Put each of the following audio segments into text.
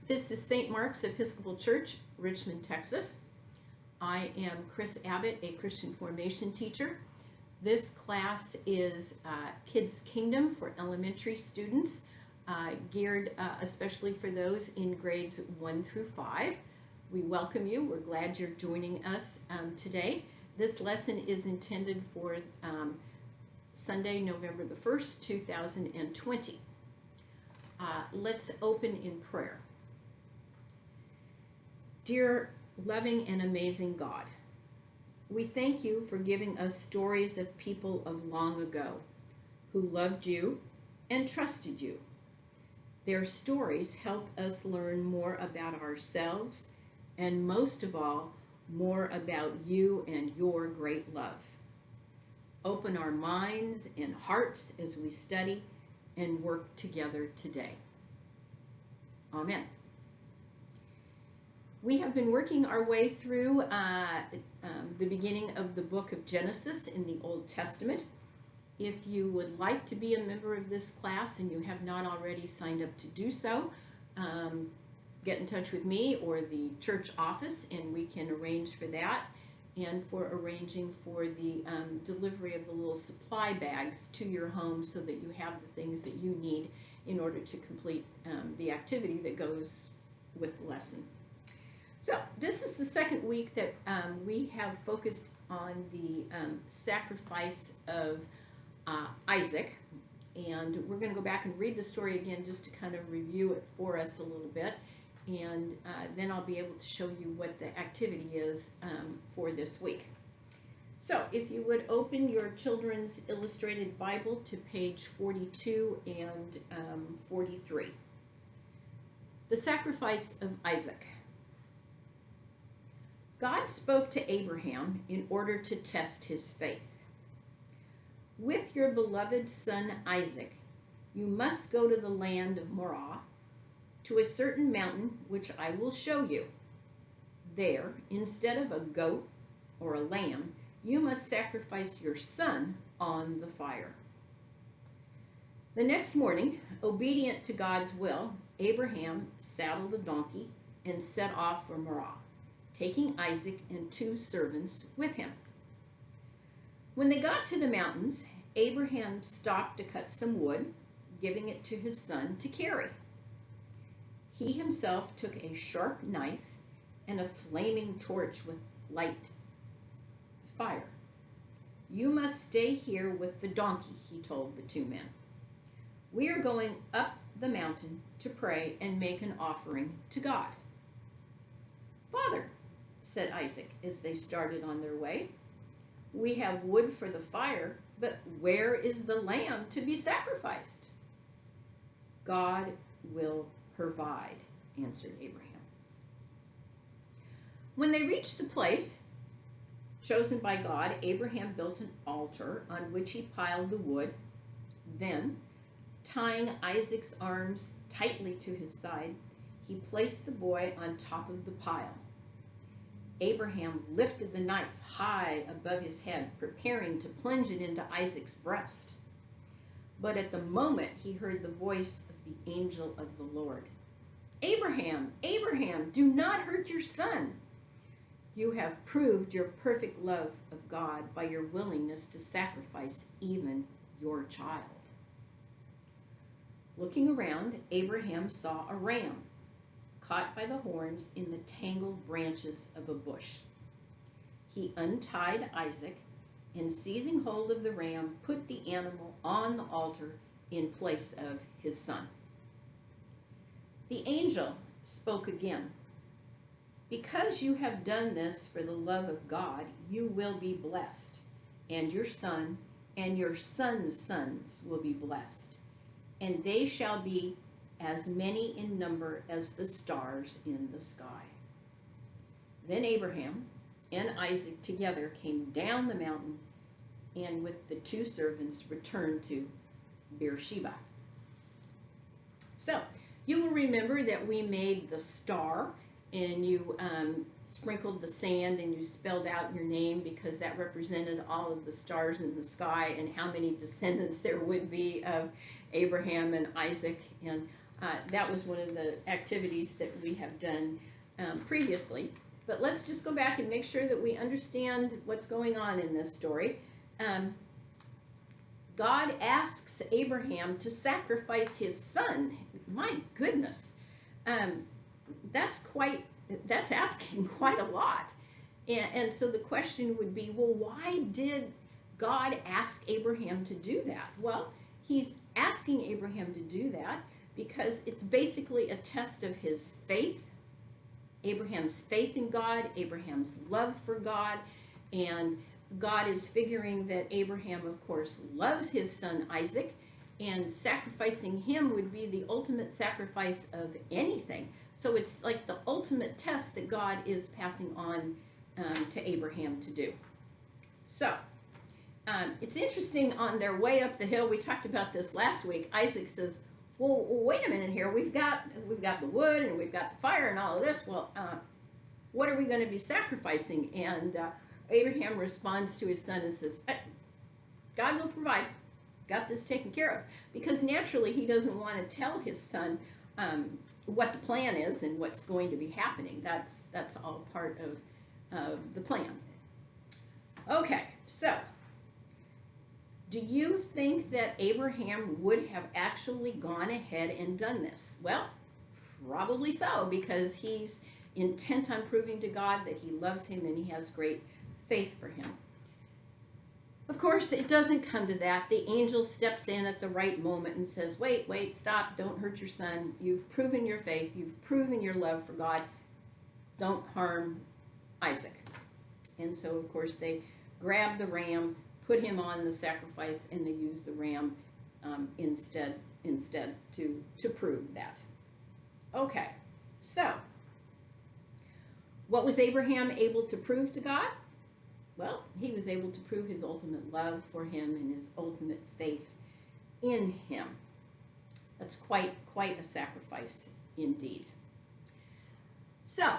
This is St. Mark's Episcopal Church, Richmond, Texas. I am Chris Abbott, a Christian formation teacher. This class is Kids Kingdom for elementary students, geared especially for those in grades 1 through 5. We welcome you. We're glad you're joining us today. This lesson is intended for Sunday, November the 1st, 2020. Let's open in prayer. Dear loving and amazing God, we thank you for giving us stories of people of long ago who loved you and trusted you. Their stories help us learn more about ourselves and most of all, more about you and your great love. Open our minds and hearts as we study and work together today. Amen. We have been working our way through the beginning of the book of Genesis in the Old Testament. If you would like to be a member of this class and you have not already signed up to do so, get in touch with me or the church office and we can arrange for that, and for arranging for the delivery of the little supply bags to your home so that you have the things that you need in order to complete the activity that goes with the lesson. So this is the second week that we have focused on the sacrifice of Isaac, and we're going to go back and read the story again just to kind of review it for us a little bit, and then I'll be able to show you what the activity is for this week. So if you would open your children's illustrated Bible to page 42 and 43. The sacrifice of Isaac. God spoke to Abraham in order to test his faith. With your beloved son Isaac, you must go to the land of Moriah, to a certain mountain which I will show you. There, instead of a goat or a lamb, you must sacrifice your son on the fire. The next morning, obedient to God's will, Abraham saddled a donkey and set off for Moriah, taking Isaac and 2 servants with him. When they got to the mountains, Abraham stopped to cut some wood, giving it to his son to carry. He himself took a sharp knife and a flaming torch with light fire. You must stay here with the donkey, he told the 2 men. We are going up the mountain to pray and make an offering to God. Father, said Isaac as they started on their way, we have wood for the fire, but where is the lamb to be sacrificed? God will provide, answered Abraham. When they reached the place chosen by God, Abraham built an altar on which he piled the wood. Then, tying Isaac's arms tightly to his side, he placed the boy on top of the pile. Abraham lifted the knife high above his head, preparing to plunge it into Isaac's breast. But at the moment he heard the voice of the angel of the Lord. Abraham, Abraham, do not hurt your son. You have proved your perfect love of God by your willingness to sacrifice even your child. Looking around, Abraham saw a ram caught by the horns in the tangled branches of a bush. He untied Isaac and, seizing hold of the ram, put the animal on the altar in place of his son. The angel spoke again. Because you have done this for the love of God, you will be blessed, and your son and your son's sons will be blessed, and they shall be as many in number as the stars in the sky. Then Abraham and Isaac together came down the mountain and with the 2 servants returned to Beersheba. So, you will remember that we made the star and you sprinkled the sand and you spelled out your name because that represented all of the stars in the sky and how many descendants there would be of Abraham and Isaac. And That was one of the activities that we have done previously. But let's just go back and make sure that we understand what's going on in this story. God asks Abraham to sacrifice his son. My goodness, that's asking quite a lot. And so the question would be, well, why did God ask Abraham to do that? Well, he's asking Abraham to do that because it's basically a test of his faith, Abraham's faith in God, Abraham's love for God, and God is figuring that Abraham, of course, loves his son Isaac, and sacrificing him would be the ultimate sacrifice of anything. So it's like the ultimate test that God is passing on to Abraham to do. So it's interesting, on their way up the hill, we talked about this last week, Isaac says, well, wait a minute here, we've got the wood and we've got the fire and all of this. Well, what are we going to be sacrificing? And Abraham responds to his son and says, God will provide. Got this taken care of. Because naturally he doesn't want to tell his son what the plan is and what's going to be happening. That's all part of the plan. Okay, so do you think that Abraham would have actually gone ahead and done this? Well, probably so, because he's intent on proving to God that he loves him and he has great faith for him. Of course, it doesn't come to that. The angel steps in at the right moment and says, wait, stop, don't hurt your son. You've proven your faith, you've proven your love for God. Don't harm Isaac. And so, of course, they grab the ram, put him on the sacrifice, and they use the ram instead to prove that. Okay, so what was Abraham able to prove to God? Well, he was able to prove his ultimate love for him and his ultimate faith in him. That's quite a sacrifice indeed. So,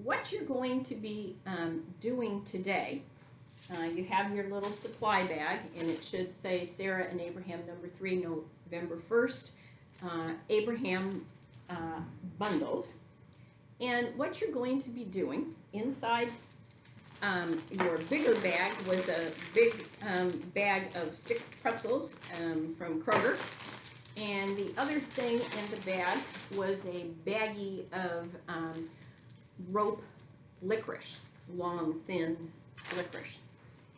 what you're going to be doing today, you have your little supply bag, and it should say Sarah and Abraham number 3, November 1st, Abraham bundles. And what you're going to be doing inside your bigger bag was a big bag of stick pretzels from Kroger. And the other thing in the bag was a baggie of rope licorice, long, thin licorice.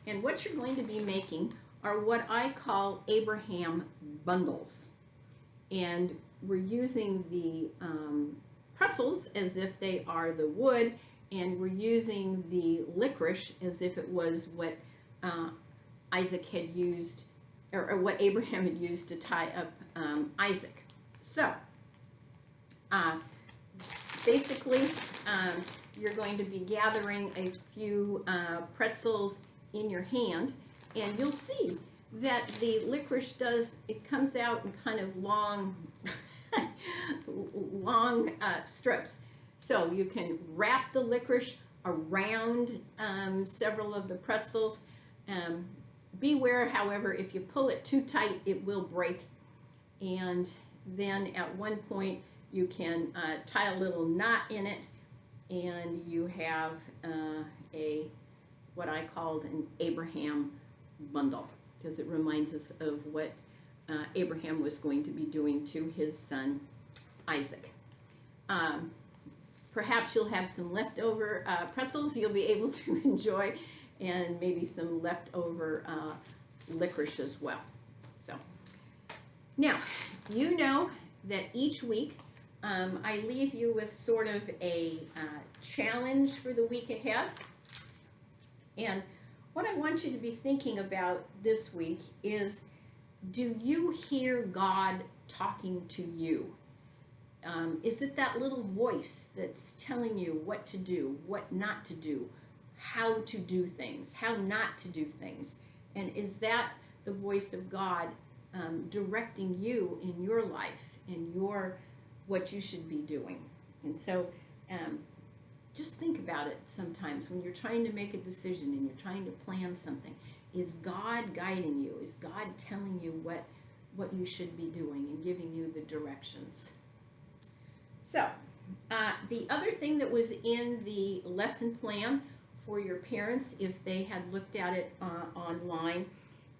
And what you're going to be making are what I call Abraham bundles. And we're using the pretzels as if they are the wood, and we're using the licorice as if it was what Isaac had used, or what Abraham had used to tie up Isaac. So, basically, you're going to be gathering a few pretzels in your hand, and you'll see that the licorice it comes out in kind of long, long strips. So you can wrap the licorice around several of the pretzels. Beware, however, if you pull it too tight, it will break. And then at one point, you can tie a little knot in it, and you have what I called an Abraham bundle, because it reminds us of what Abraham was going to be doing to his son Isaac. Perhaps you'll have some leftover pretzels you'll be able to enjoy, and maybe some leftover licorice as well. So now, you know that each week I leave you with sort of a challenge for the week ahead. And what I want you to be thinking about this week is, do you hear God talking to you? Is it that little voice that's telling you what to do, what not to do, how to do things, how not to do things? And is that the voice of God directing you in your life, in what you should be doing? And so just think about it sometimes when you're trying to make a decision and you're trying to plan something. Is God guiding you? Is God telling you what what you should be doing and giving you the directions. So, the other thing that was in the lesson plan for your parents, if they had looked at it online,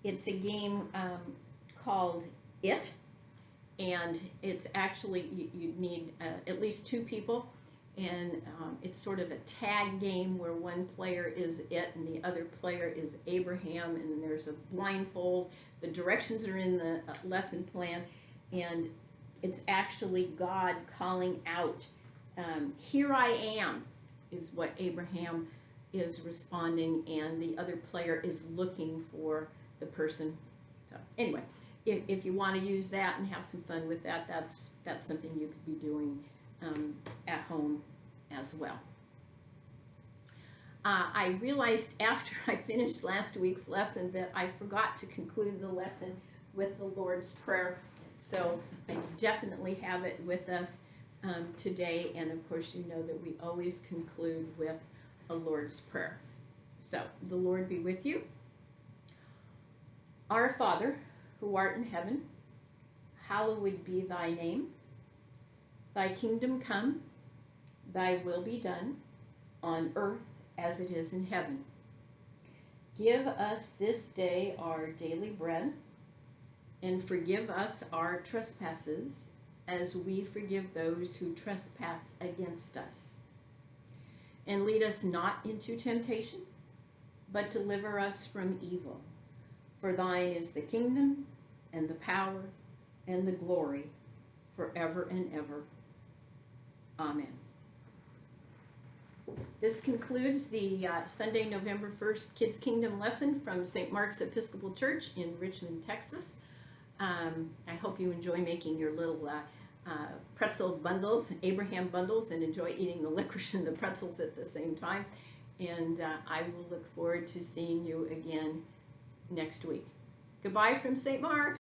it's a game called It, and it's actually, you need at least 2 people, and it's sort of a tag game where one player is It and the other player is Abraham, and there's a blindfold. The directions are in the lesson plan, and it's actually God calling out, here I am, is what Abraham is responding, and the other player is looking for the person. So anyway, if you want to use that and have some fun with that, that's something you could be doing at home as well. I realized after I finished last week's lesson that I forgot to conclude the lesson with the Lord's Prayer. So I definitely have it with us today, and of course you know that we always conclude with a Lord's Prayer. So the Lord be with you. Our Father, who art in heaven, hallowed be thy name. Thy kingdom come, thy will be done, on earth as it is in heaven. Give us this day our daily bread, and forgive us our trespasses, as we forgive those who trespass against us. And lead us not into temptation, but deliver us from evil. For thine is the kingdom, and the power, and the glory, forever and ever. Amen. This concludes the Sunday, November 1st Kids Kingdom lesson from St. Mark's Episcopal Church in Richmond, Texas. I hope you enjoy making your little pretzel bundles, Abraham bundles, and enjoy eating the licorice and the pretzels at the same time. And I will look forward to seeing you again next week. Goodbye from St. Mark's.